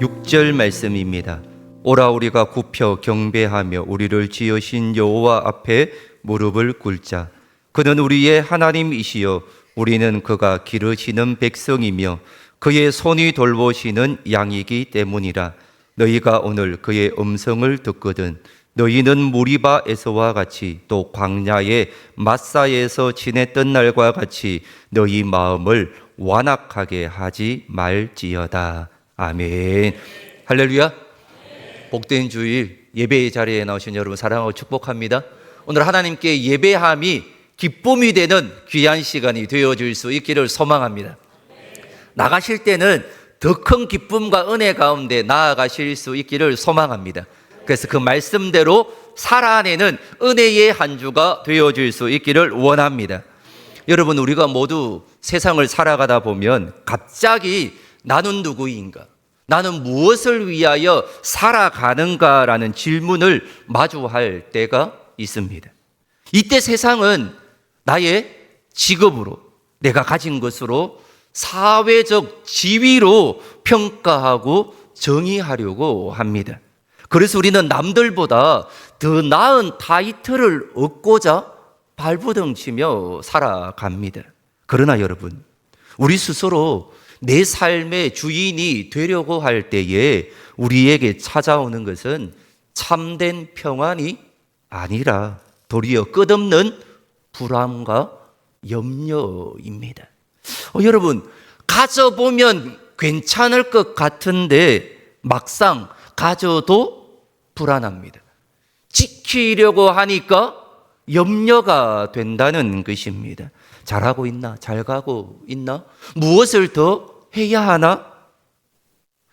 6절 말씀입니다. 오라 우리가 굽혀 경배하며 우리를 지으신 여호와 앞에 무릎을 꿇자. 그는 우리의 하나님이시여 우리는 그가 기르시는 백성이며 그의 손이 돌보시는 양이기 때문이라. 너희가 오늘 그의 음성을 듣거든 너희는 무리바에서와 같이 또 광야의 마사에서 지냈던 날과 같이 너희 마음을 완악하게 하지 말지어다. 아멘. 할렐루야. 복된 주일 예배의 자리에 나오신 여러분 사랑하고 축복합니다. 오늘 하나님께 예배함이 기쁨이 되는 귀한 시간이 되어질 수 있기를 소망합니다. 나가실 때는 더 큰 기쁨과 은혜 가운데 나아가실 수 있기를 소망합니다. 그래서 그 말씀대로 살아내는 은혜의 한 주가 되어질 수 있기를 원합니다. 여러분, 우리가 모두 세상을 살아가다 보면 갑자기 나는 누구인가? 나는 무엇을 위하여 살아가는가라는 질문을 마주할 때가 있습니다. 이때 세상은 나의 직업으로, 내가 가진 것으로, 사회적 지위로 평가하고 정의하려고 합니다. 그래서 우리는 남들보다 더 나은 타이틀을 얻고자 발부둥치며 살아갑니다. 그러나 여러분, 우리 스스로 내 삶의 주인이 되려고 할 때에 우리에게 찾아오는 것은 참된 평안이 아니라 도리어 끝없는 불안과 염려입니다. 여러분, 가져보면 괜찮을 것 같은데 막상 가져도 불안합니다. 지키려고 하니까 염려가 된다는 것입니다. 잘하고 있나? 잘 가고 있나? 무엇을 더 해야 하나?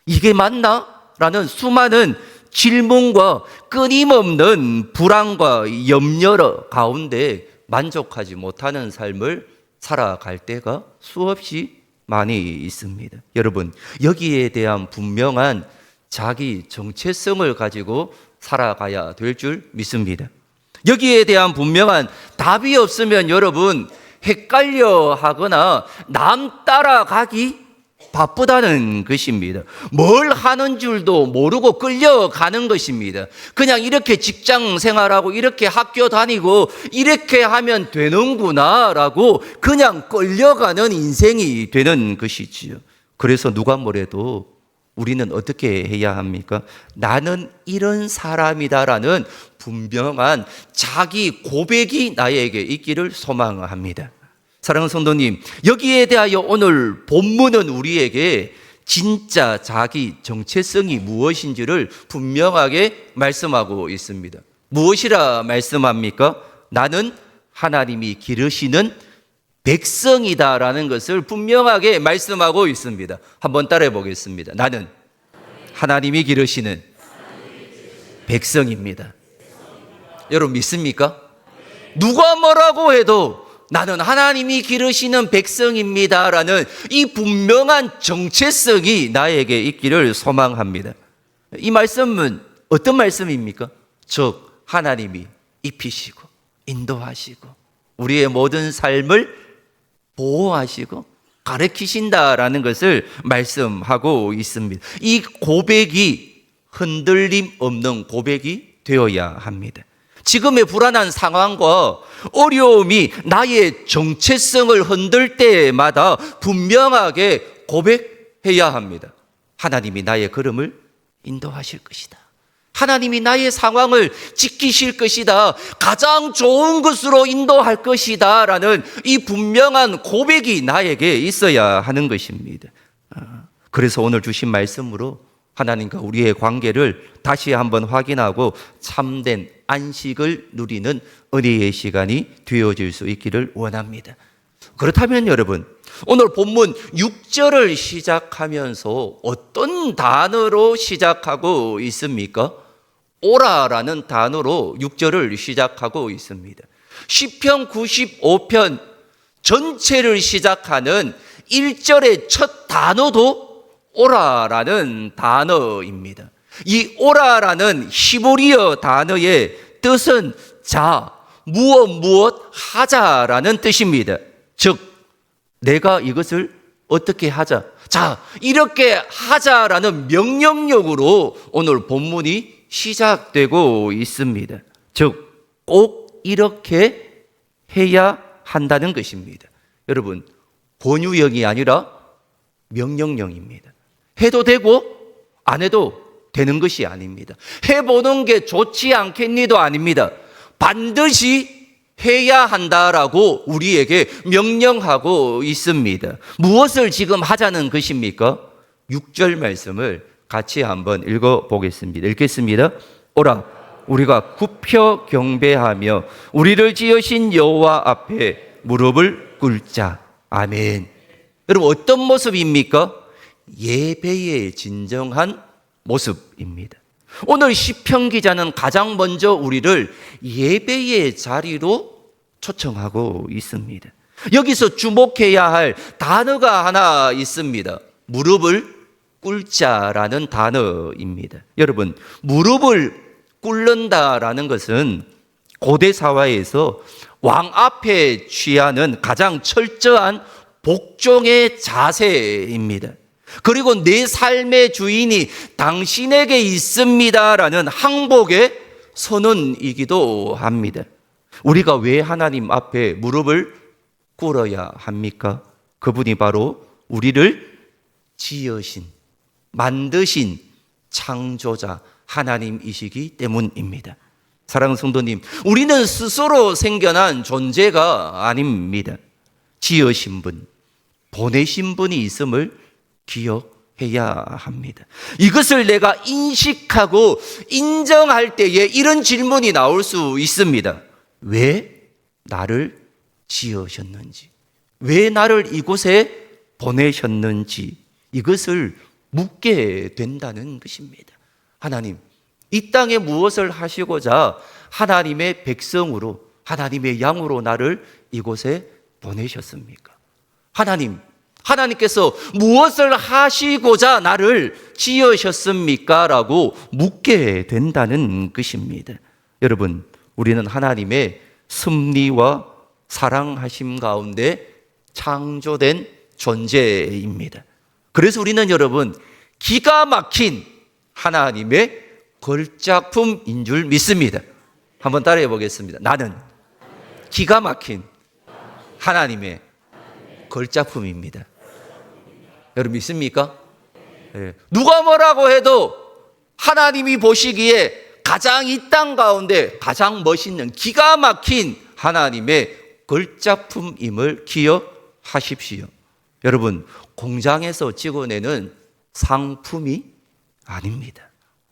이게 맞나? 라는 수많은 질문과 끊임없는 불안과 염려 가운데 만족하지 못하는 삶을 살아갈 때가 수없이 많이 있습니다. 여러분, 여기에 대한 분명한 자기 정체성을 가지고 살아가야 될 줄 믿습니다. 여기에 대한 분명한 답이 없으면 여러분 헷갈려 하거나 남 따라가기 바쁘다는 것입니다. 뭘 하는 줄도 모르고 끌려가는 것입니다. 그냥 이렇게 직장 생활하고 이렇게 학교 다니고 이렇게 하면 되는구나 라고 그냥 끌려가는 인생이 되는 것이지요. 그래서 누가 뭐래도 우리는 어떻게 해야 합니까? 나는 이런 사람이다라는 분명한 자기 고백이 나에게 있기를 소망합니다. 사랑하는 성도님, 여기에 대하여 오늘 본문은 우리에게 진짜 자기 정체성이 무엇인지를 분명하게 말씀하고 있습니다. 무엇이라 말씀합니까? 나는 하나님이 기르시는 백성이다라는 것을 분명하게 말씀하고 있습니다. 한번 따라해 보겠습니다. 나는 하나님이 기르시는 백성입니다. 여러분 믿습니까? 누가 뭐라고 해도 나는 하나님이 기르시는 백성입니다라는 이 분명한 정체성이 나에게 있기를 소망합니다. 이 말씀은 어떤 말씀입니까? 즉 하나님이 입히시고 인도하시고 우리의 모든 삶을 보호하시고 가르치신다라는 것을 말씀하고 있습니다. 이 고백이 흔들림 없는 고백이 되어야 합니다. 지금의 불안한 상황과 어려움이 나의 정체성을 흔들 때마다 분명하게 고백해야 합니다. 하나님이 나의 걸음을 인도하실 것이다. 하나님이 나의 상황을 지키실 것이다. 가장 좋은 것으로 인도할 것이다. 라는 이 분명한 고백이 나에게 있어야 하는 것입니다. 그래서 오늘 주신 말씀으로 하나님과 우리의 관계를 다시 한번 확인하고 참된 안식을 누리는 은혜의 시간이 되어질 수 있기를 원합니다. 그렇다면 여러분, 오늘 본문 6절을 시작하면서 어떤 단어로 시작하고 있습니까? 오라라는 단어로 6절을 시작하고 있습니다. 시편 95편 전체를 시작하는 1절의 첫 단어도 오라라는 단어입니다. 이 오라라는 히브리어 단어의 뜻은 자, 무엇 하자라는 뜻입니다. 즉 내가 이것을 어떻게 하자. 자, 이렇게 하자라는 명령력으로 오늘 본문이 시작되고 있습니다. 즉, 꼭 이렇게 해야 한다는 것입니다. 여러분, 권유형이 아니라 명령형입니다. 해도 되고 안 해도 되는 것이 아닙니다. 해보는 게 좋지 않겠니도 아닙니다. 반드시 해야 한다라고 우리에게 명령하고 있습니다. 무엇을 지금 하자는 것입니까? 6절 말씀을 같이 한번 읽어보겠습니다. 읽겠습니다. 오라, 우리가 굽혀 경배하며 우리를 지으신 여호와 앞에 무릎을 꿇자. 아멘. 여러분, 어떤 모습입니까? 예배의 진정한 모습입니다. 오늘 시편 기자는 가장 먼저 우리를 예배의 자리로 초청하고 있습니다. 여기서 주목해야 할 단어가 하나 있습니다. 무릎을 꿇자라는 단어입니다. 여러분, 무릎을 꿇는다라는 것은 고대 사회에서 왕 앞에 취하는 가장 철저한 복종의 자세입니다. 그리고 내 삶의 주인이 당신에게 있습니다라는 항복의 선언이기도 합니다. 우리가 왜 하나님 앞에 무릎을 꿇어야 합니까? 그분이 바로 우리를 지으신, 만드신 창조자 하나님이시기 때문입니다. 사랑하는 성도님, 우리는 스스로 생겨난 존재가 아닙니다. 지으신 분, 보내신 분이 있음을 기억해야 합니다. 이것을 내가 인식하고 인정할 때에 이런 질문이 나올 수 있습니다. 왜 나를 지으셨는지, 왜 나를 이곳에 보내셨는지, 이것을 묻게 된다는 것입니다. 하나님, 이 땅에 무엇을 하시고자 하나님의 백성으로, 하나님의 양으로 나를 이곳에 보내셨습니까? 하나님께서 무엇을 하시고자 나를 지으셨습니까? 라고 묻게 된다는 것입니다. 여러분, 우리는 하나님의 섭리와 사랑하심 가운데 창조된 존재입니다. 그래서 우리는 여러분, 기가 막힌 하나님의 걸작품인 줄 믿습니다. 한번 따라해 보겠습니다. 나는 기가 막힌 하나님의 걸작품입니다. 여러분 믿습니까? 네. 누가 뭐라고 해도 하나님이 보시기에 가장 이 땅 가운데 가장 멋있는 기가 막힌 하나님의 걸작품임을 기억하십시오. 여러분, 공장에서 찍어내는 상품이 아닙니다.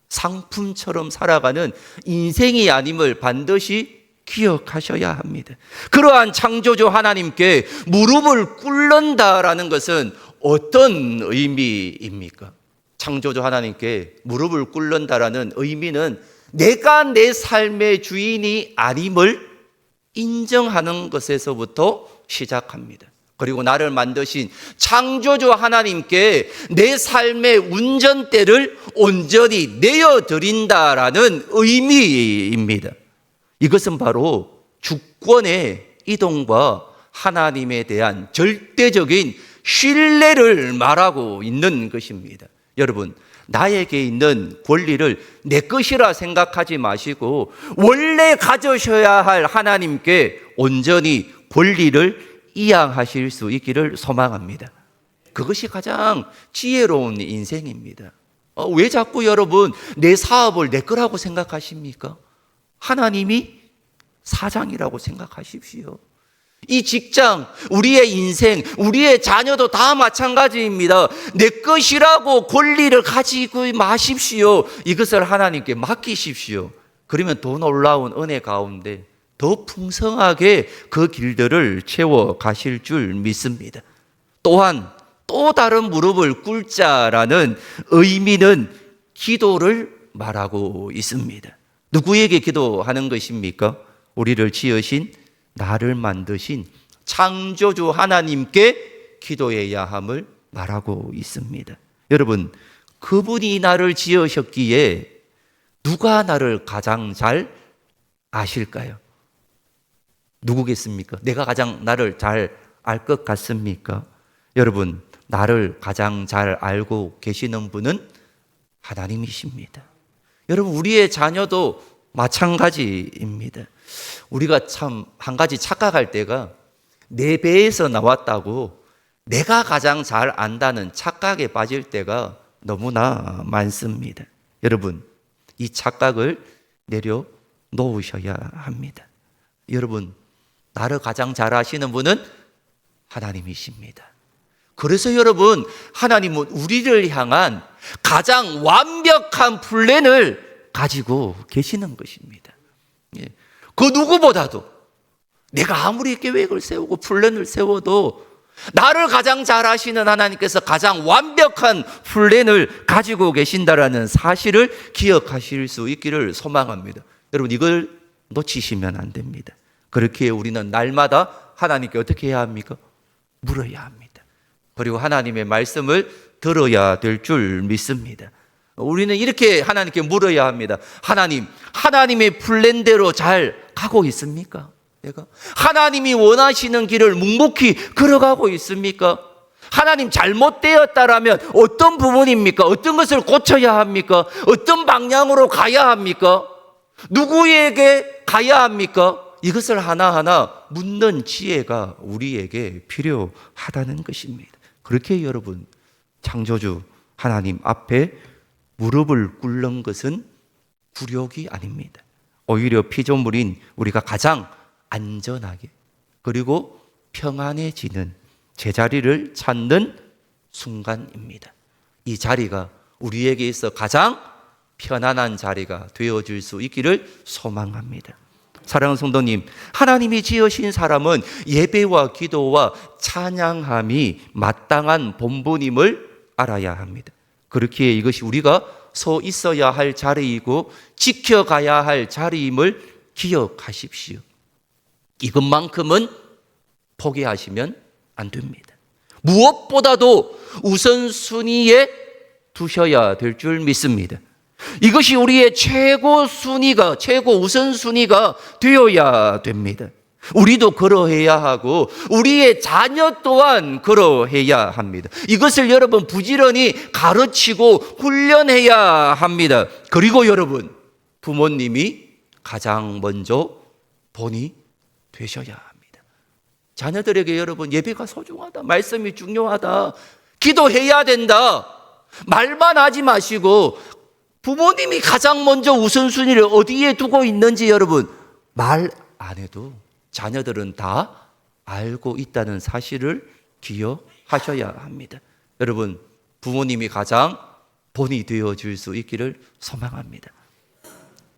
상품처럼 살아가는 인생이 아님을 반드시 기억하셔야 합니다. 그러한 창조주 하나님께 무릎을 꿇는다라는 것은 어떤 의미입니까? 창조주 하나님께 무릎을 꿇는다라는 의미는 내가 내 삶의 주인이 아님을 인정하는 것에서부터 시작합니다. 그리고 나를 만드신 창조주 하나님께 내 삶의 운전대를 온전히 내어드린다라는 의미입니다. 이것은 바로 주권의 이동과 하나님에 대한 절대적인 신뢰를 말하고 있는 것입니다. 여러분, 나에게 있는 권리를 내 것이라 생각하지 마시고 원래 가져셔야 할 하나님께 온전히 권리를 이양하실 수 있기를 소망합니다. 그것이 가장 지혜로운 인생입니다. 왜 자꾸 여러분 내 사업을 내 거라고 생각하십니까? 하나님이 사장이라고 생각하십시오. 이 직장, 우리의 인생, 우리의 자녀도 다 마찬가지입니다. 내 것이라고 권리를 가지고 마십시오. 이것을 하나님께 맡기십시오. 그러면 더 놀라운 은혜 가운데 더 풍성하게 그 길들을 채워 가실 줄 믿습니다. 또한 또 다른 무릎을 꿇자라는 의미는 기도를 말하고 있습니다. 누구에게 기도하는 것입니까? 우리를 지으신, 나를 만드신 창조주 하나님께 기도해야 함을 말하고 있습니다. 여러분, 그분이 나를 지으셨기에 누가 나를 가장 잘 아실까요? 누구겠습니까? 내가 가장 나를 잘 알 것 같습니까? 여러분, 나를 가장 잘 알고 계시는 분은 하나님이십니다. 여러분, 우리의 자녀도 마찬가지입니다. 우리가 참 한 가지 착각할 때가 내 배에서 나왔다고 내가 가장 잘 안다는 착각에 빠질 때가 너무나 많습니다. 여러분, 이 착각을 내려놓으셔야 합니다. 여러분, 나를 가장 잘 아시는 분은 하나님이십니다. 그래서 여러분, 하나님은 우리를 향한 가장 완벽한 플랜을 가지고 계시는 것입니다. 그 누구보다도 내가 아무리 계획을 세우고 플랜을 세워도 나를 가장 잘 아시는 하나님께서 가장 완벽한 플랜을 가지고 계신다라는 사실을 기억하실 수 있기를 소망합니다. 여러분, 이걸 놓치시면 안 됩니다. 그렇게 우리는 날마다 하나님께 어떻게 해야 합니까? 물어야 합니다. 그리고 하나님의 말씀을 들어야 될 줄 믿습니다. 우리는 이렇게 하나님께 물어야 합니다. 하나님, 하나님의 플랜대로 잘 가고 있습니까? 내가 하나님이 원하시는 길을 묵묵히 걸어가고 있습니까? 하나님, 잘못되었다라면 어떤 부분입니까? 어떤 것을 고쳐야 합니까? 어떤 방향으로 가야 합니까? 누구에게 가야 합니까? 이것을 하나하나 묻는 지혜가 우리에게 필요하다는 것입니다. 그렇게 여러분, 창조주 하나님 앞에 무릎을 꿇는 것은 굴욕이 아닙니다. 오히려 피조물인 우리가 가장 안전하게 그리고 평안해지는 제자리를 찾는 순간입니다. 이 자리가 우리에게 있어 가장 편안한 자리가 되어질 수 있기를 소망합니다. 사랑하는 성도님, 하나님이 지으신 사람은 예배와 기도와 찬양함이 마땅한 본분임을 알아야 합니다. 그렇기에 이것이 우리가 서 있어야 할 자리이고 지켜가야 할 자리임을 기억하십시오. 이것만큼은 포기하시면 안 됩니다. 무엇보다도 우선순위에 두셔야 될 줄 믿습니다. 이것이 우리의 최고 우선순위가 되어야 됩니다. 우리도 그러해야 하고 우리의 자녀 또한 그러해야 합니다. 이것을 여러분 부지런히 가르치고 훈련해야 합니다. 그리고 여러분, 부모님이 가장 먼저 본이 되셔야 합니다. 자녀들에게 여러분, 예배가 소중하다, 말씀이 중요하다, 기도해야 된다 말만 하지 마시고 부모님이 가장 먼저 우선순위를 어디에 두고 있는지 여러분 말 안 해도 자녀들은 다 알고 있다는 사실을 기억하셔야 합니다. 여러분, 부모님이 가장 본이 되어줄 수 있기를 소망합니다.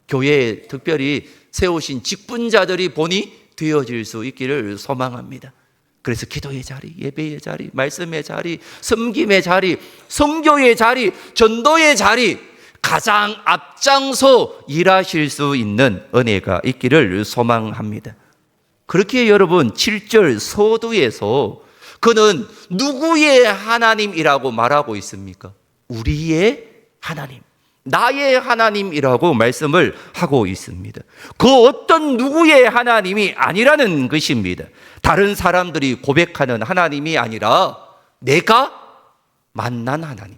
교회에 특별히 세우신 직분자들이 본이 되어질 수 있기를 소망합니다. 그래서 기도의 자리, 예배의 자리, 말씀의 자리, 섬김의 자리, 선교의 자리, 전도의 자리, 가장 앞장서 일하실 수 있는 은혜가 있기를 소망합니다. 그렇게 여러분 7절 서두에서 그는 누구의 하나님이라고 말하고 있습니까? 우리의 하나님, 나의 하나님이라고 말씀을 하고 있습니다. 그 어떤 누구의 하나님이 아니라는 것입니다. 다른 사람들이 고백하는 하나님이 아니라 내가 만난 하나님,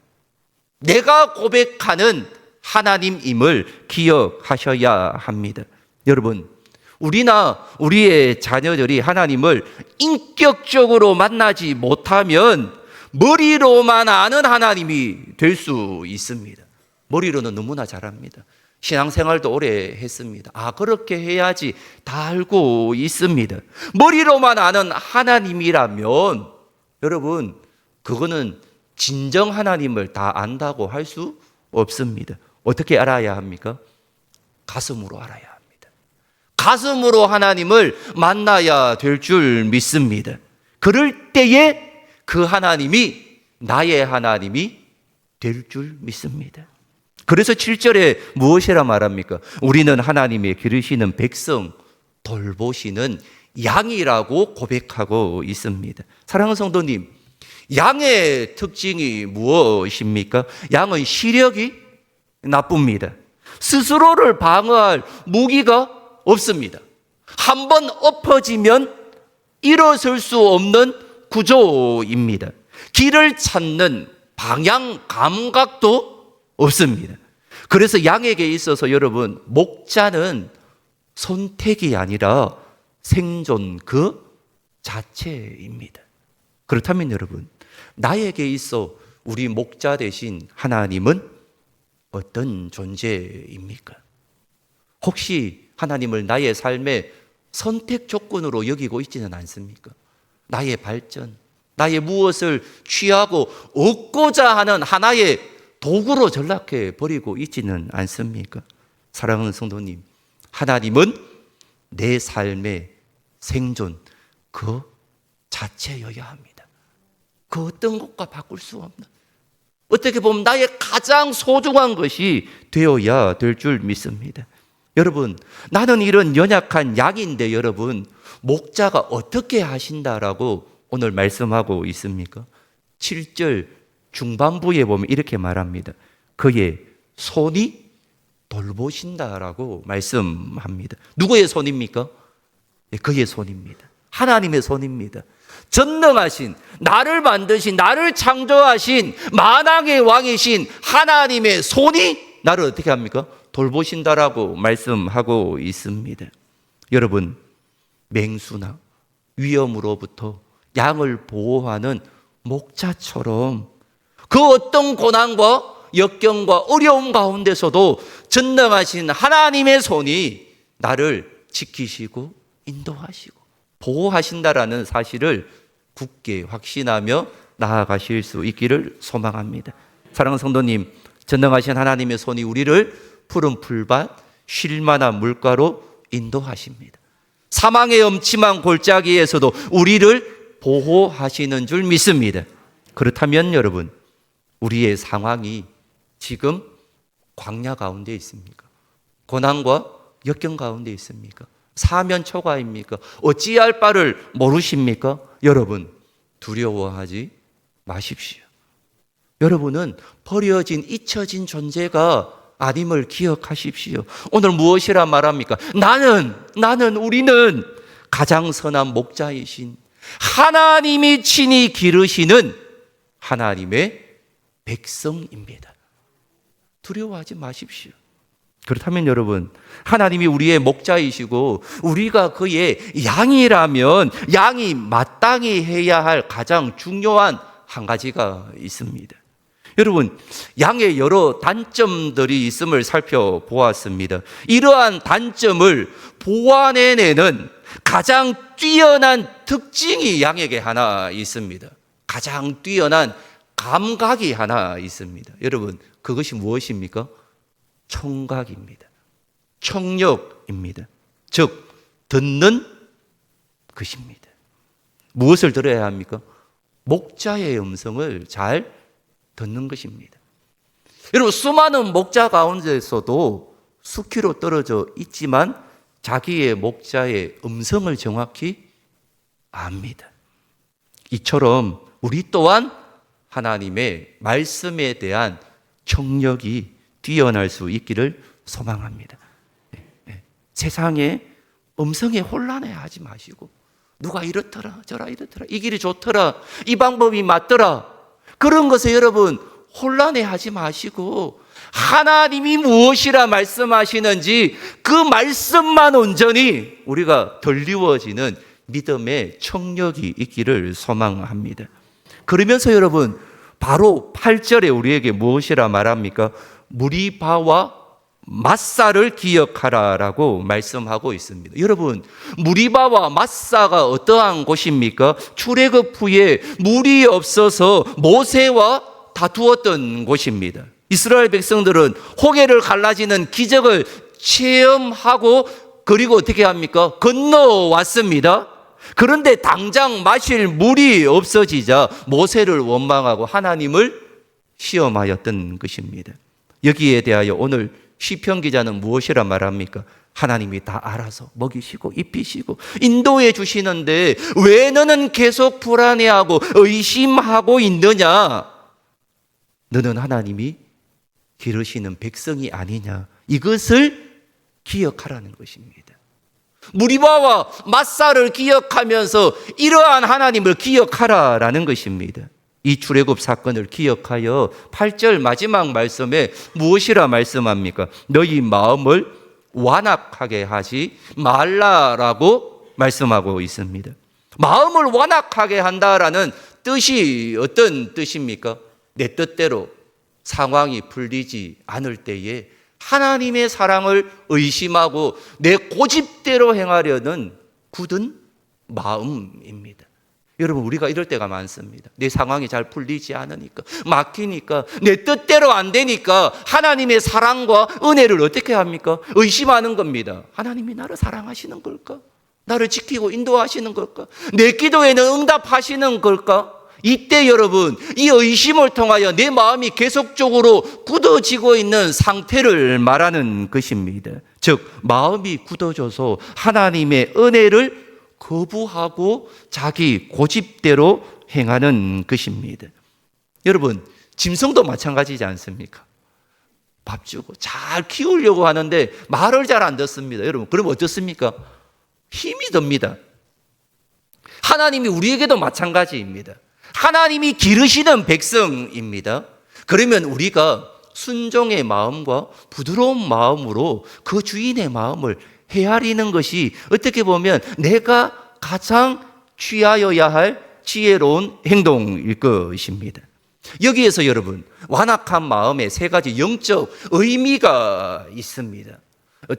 내가 고백하는 하나님임을 기억하셔야 합니다. 여러분, 우리나 우리의 자녀들이 하나님을 인격적으로 만나지 못하면 머리로만 아는 하나님이 될 수 있습니다. 머리로는 너무나 잘합니다. 신앙생활도 오래 했습니다. 그렇게 해야지 다 알고 있습니다. 머리로만 아는 하나님이라면 여러분, 그거는 진정 하나님을 다 안다고 할 수 없습니다. 어떻게 알아야 합니까? 가슴으로 알아야 합니다. 가슴으로 하나님을 만나야 될 줄 믿습니다. 그럴 때에 그 하나님이 나의 하나님이 될 줄 믿습니다. 그래서 7절에 무엇이라 말합니까? 우리는 하나님의 기르시는 백성, 돌보시는 양이라고 고백하고 있습니다. 사랑하는 성도님, 양의 특징이 무엇입니까? 양은 시력이 나쁩니다. 스스로를 방어할 무기가 없습니다. 한번 엎어지면 일어설 수 없는 구조입니다. 길을 찾는 방향 감각도 없습니다. 그래서 양에게 있어서 여러분, 목자는 선택이 아니라 생존 그 자체입니다. 그렇다면 여러분, 나에게 있어 우리 목자 되신 하나님은 어떤 존재입니까? 혹시 하나님을 나의 삶의 선택 조건으로 여기고 있지는 않습니까? 나의 발전, 나의 무엇을 취하고 얻고자 하는 하나의 도구로 전락해 버리고 있지는 않습니까? 사랑하는 성도님, 하나님은 내 삶의 생존 그 자체여야 합니다. 그 어떤 것과 바꿀 수 없는, 어떻게 보면 나의 가장 소중한 것이 되어야 될 줄 믿습니다. 여러분, 나는 이런 연약한 양인데 여러분, 목자가 어떻게 하신다라고 오늘 말씀하고 있습니까? 7절 중반부에 보면 이렇게 말합니다. 그의 손이 돌보신다라고 말씀합니다. 누구의 손입니까? 그의 손입니다. 하나님의 손입니다. 전능하신, 나를 만드신, 나를 창조하신 만왕의 왕이신 하나님의 손이 나를 어떻게 합니까? 돌보신다라고 말씀하고 있습니다. 여러분, 맹수나 위험으로부터 양을 보호하는 목자처럼 그 어떤 고난과 역경과 어려움 가운데서도 전능하신 하나님의 손이 나를 지키시고 인도하시고 보호하신다라는 사실을 굳게 확신하며 나아가실 수 있기를 소망합니다. 사랑하는 성도님, 전능하신 하나님의 손이 우리를 푸른 풀밭, 쉴만한 물가로 인도하십니다. 사망의 엄침한 골짜기에서도 우리를 보호하시는 줄 믿습니다. 그렇다면 여러분, 우리의 상황이 지금 광야 가운데 있습니까? 고난과 역경 가운데 있습니까? 사면 초가입니까? 어찌할 바를 모르십니까? 여러분, 두려워하지 마십시오. 여러분은 버려진, 잊혀진 존재가 아님을 기억하십시오. 오늘 무엇이라 말합니까? 우리는 가장 선한 목자이신 하나님이 친히 기르시는 하나님의 백성입니다. 두려워하지 마십시오. 그렇다면 여러분, 하나님이 우리의 목자이시고 우리가 그의 양이라면 양이 마땅히 해야 할 가장 중요한 한 가지가 있습니다. 여러분, 양의 여러 단점들이 있음을 살펴보았습니다. 이러한 단점을 보완해내는 가장 뛰어난 특징이 양에게 하나 있습니다. 가장 뛰어난 감각이 하나 있습니다. 여러분, 그것이 무엇입니까? 청각입니다. 청력입니다. 즉, 듣는 것입니다. 무엇을 들어야 합니까? 목자의 음성을 잘 듣는 것입니다. 여러분, 수많은 목자 가운데서도 수키로 떨어져 있지만 자기의 목자의 음성을 정확히 압니다. 이처럼 우리 또한 하나님의 말씀에 대한 청력이 뛰어날 수 있기를 소망합니다. 세상에 음성에 혼란해하지 마시고, 누가 이렇더라 저라 이렇더라, 이 길이 좋더라, 이 방법이 맞더라, 그런 것에 여러분 혼란해하지 마시고 하나님이 무엇이라 말씀하시는지 그 말씀만 온전히 우리가 들리워지는 믿음의 청력이 있기를 소망합니다. 그러면서 여러분, 바로 8절에 우리에게 무엇이라 말합니까? 무리바와 마사를 기억하라라고 말씀하고 있습니다. 여러분, 무리바와 마사가 어떠한 곳입니까? 출애굽 후에 물이 없어서 모세와 다투었던 곳입니다. 이스라엘 백성들은 홍해를 갈라지는 기적을 체험하고 그리고 어떻게 합니까? 건너왔습니다. 그런데 당장 마실 물이 없어지자 모세를 원망하고 하나님을 시험하였던 것입니다. 여기에 대하여 오늘 시편 기자는 무엇이라 말합니까? 하나님이 다 알아서 먹이시고 입히시고 인도해 주시는데 왜 너는 계속 불안해하고 의심하고 있느냐? 너는 하나님이 기르시는 백성이 아니냐? 이것을 기억하라는 것입니다. 무리바와 마사를 기억하면서 이러한 하나님을 기억하라라는 것입니다. 이 출애굽 사건을 기억하여 8절 마지막 말씀에 무엇이라 말씀합니까? 너희 마음을 완악하게 하지 말라라고 말씀하고 있습니다. 마음을 완악하게 한다라는 뜻이 어떤 뜻입니까? 내 뜻대로 상황이 풀리지 않을 때에 하나님의 사랑을 의심하고 내 고집대로 행하려는 굳은 마음입니다. 여러분, 우리가 이럴 때가 많습니다. 내 상황이 잘 풀리지 않으니까, 막히니까, 내 뜻대로 안 되니까 하나님의 사랑과 은혜를 어떻게 합니까? 의심하는 겁니다. 하나님이 나를 사랑하시는 걸까? 나를 지키고 인도하시는 걸까? 내 기도에는 응답하시는 걸까? 이때 여러분, 이 의심을 통하여 내 마음이 계속적으로 굳어지고 있는 상태를 말하는 것입니다. 즉, 마음이 굳어져서 하나님의 은혜를 거부하고 자기 고집대로 행하는 것입니다. 여러분, 짐승도 마찬가지지 않습니까? 밥 주고 잘 키우려고 하는데 말을 잘 안 듣습니다. 여러분, 그럼 어떻습니까? 힘이 듭니다. 하나님이 우리에게도 마찬가지입니다. 하나님이 기르시는 백성입니다. 그러면 우리가 순종의 마음과 부드러운 마음으로 그 주인의 마음을 헤아리는 것이 어떻게 보면 내가 가장 취하여야 할 지혜로운 행동일 것입니다. 여기에서 여러분, 완악한 마음에 세 가지 영적 의미가 있습니다.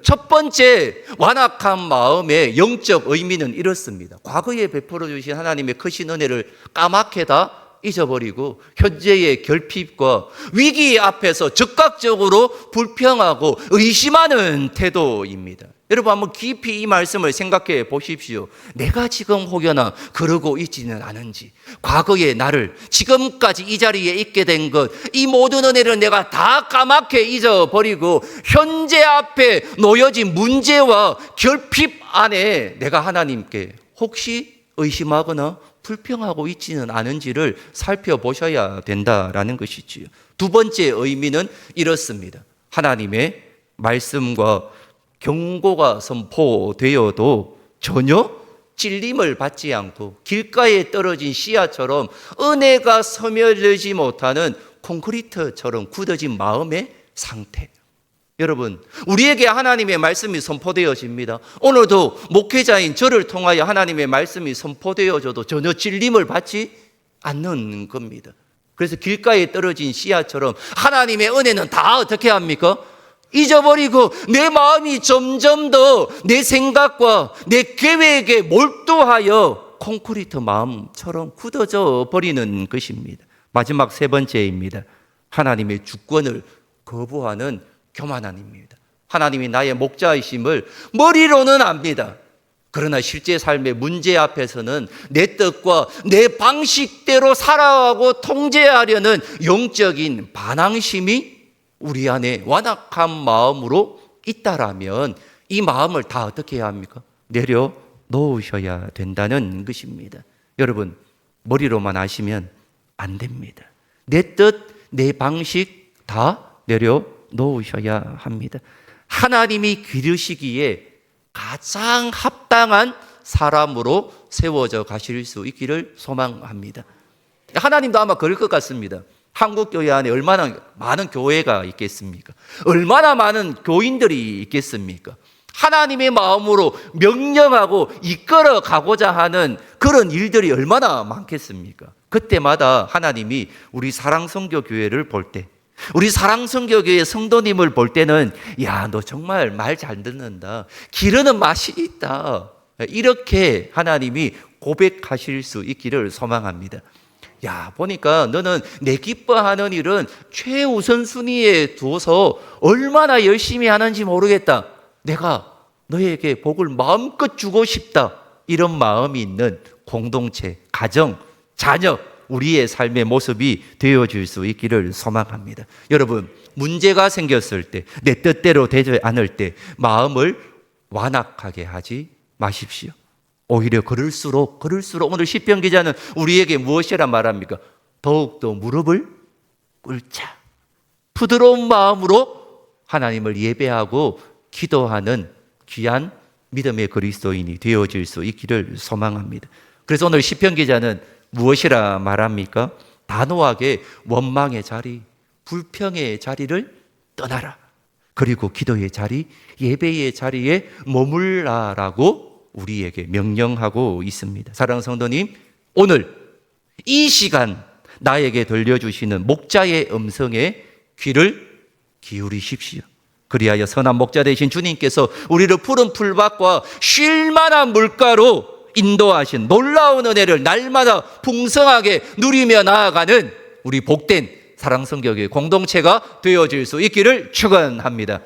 첫 번째 완악한 마음의 영적 의미는 이렇습니다. 과거에 베풀어 주신 하나님의 크신 은혜를 까맣게 다 잊어버리고 현재의 결핍과 위기 앞에서 즉각적으로 불평하고 의심하는 태도입니다. 여러분, 한번 깊이 이 말씀을 생각해 보십시오. 내가 지금 혹여나 그러고 있지는 않은지, 과거의 나를 지금까지 이 자리에 있게 된 것, 이 모든 은혜를 내가 다 까맣게 잊어버리고 현재 앞에 놓여진 문제와 결핍 안에 내가 하나님께 혹시 의심하거나 불평하고 있지는 않은지를 살펴보셔야 된다라는 것이지요. 두 번째 의미는 이렇습니다. 하나님의 말씀과 경고가 선포되어도 전혀 찔림을 받지 않고 길가에 떨어진 씨앗처럼 은혜가 스며들지 못하는 콘크리트처럼 굳어진 마음의 상태. 여러분, 우리에게 하나님의 말씀이 선포되어집니다. 오늘도 목회자인 저를 통하여 하나님의 말씀이 선포되어져도 전혀 찔림을 받지 않는 겁니다. 그래서 길가에 떨어진 씨앗처럼 하나님의 은혜는 다 어떻게 합니까? 잊어버리고 내 마음이 점점 더 내 생각과 내 계획에 몰두하여 콘크리트 마음처럼 굳어져 버리는 것입니다. 마지막 세 번째입니다. 하나님의 주권을 거부하는 교만함입니다. 하나님이 나의 목자이심을 머리로는 압니다. 그러나 실제 삶의 문제 앞에서는 내 뜻과 내 방식대로 살아가고 통제하려는 영적인 반항심이 우리 안에 완악한 마음으로 있다라면 이 마음을 다 어떻게 해야 합니까? 내려놓으셔야 된다는 것입니다. 여러분, 머리로만 아시면 안 됩니다. 내 뜻, 내 방식 다 내려놓으셔야 합니다. 하나님이 기르시기에 가장 합당한 사람으로 세워져 가실 수 있기를 소망합니다. 하나님도 아마 그럴 것 같습니다. 한국 교회 안에 얼마나 많은 교회가 있겠습니까? 얼마나 많은 교인들이 있겠습니까? 하나님의 마음으로 명령하고 이끌어 가고자 하는 그런 일들이 얼마나 많겠습니까? 그때마다 하나님이 우리 사랑선교교회를 볼 때, 우리 사랑선교교회 성도님을 볼 때는 야, 너 정말 말 잘 듣는다, 기르는 맛이 있다, 이렇게 하나님이 고백하실 수 있기를 소망합니다. 야, 보니까 너는 내 기뻐하는 일은 최우선순위에 두어서 얼마나 열심히 하는지 모르겠다. 내가 너에게 복을 마음껏 주고 싶다. 이런 마음이 있는 공동체, 가정, 자녀, 우리의 삶의 모습이 되어질 수 있기를 소망합니다. 여러분, 문제가 생겼을 때, 내 뜻대로 되지 않을 때 마음을 완악하게 하지 마십시오. 오히려 그럴수록 오늘 시편 기자는 우리에게 무엇이라 말합니까? 더욱더 무릎을 꿇자. 부드러운 마음으로 하나님을 예배하고 기도하는 귀한 믿음의 그리스도인이 되어질 수 있기를 소망합니다. 그래서 오늘 시편 기자는 무엇이라 말합니까? 단호하게 원망의 자리, 불평의 자리를 떠나라. 그리고 기도의 자리, 예배의 자리에 머물라라고 우리에게 명령하고 있습니다. 사랑하는 성도님, 오늘 이 시간 나에게 들려주시는 목자의 음성에 귀를 기울이십시오. 그리하여 선한 목자 되신 주님께서 우리를 푸른 풀밭과 쉴만한 물가로 인도하신 놀라운 은혜를 날마다 풍성하게 누리며 나아가는 우리 복된 사랑성교회 공동체가 되어질 수 있기를 축원합니다.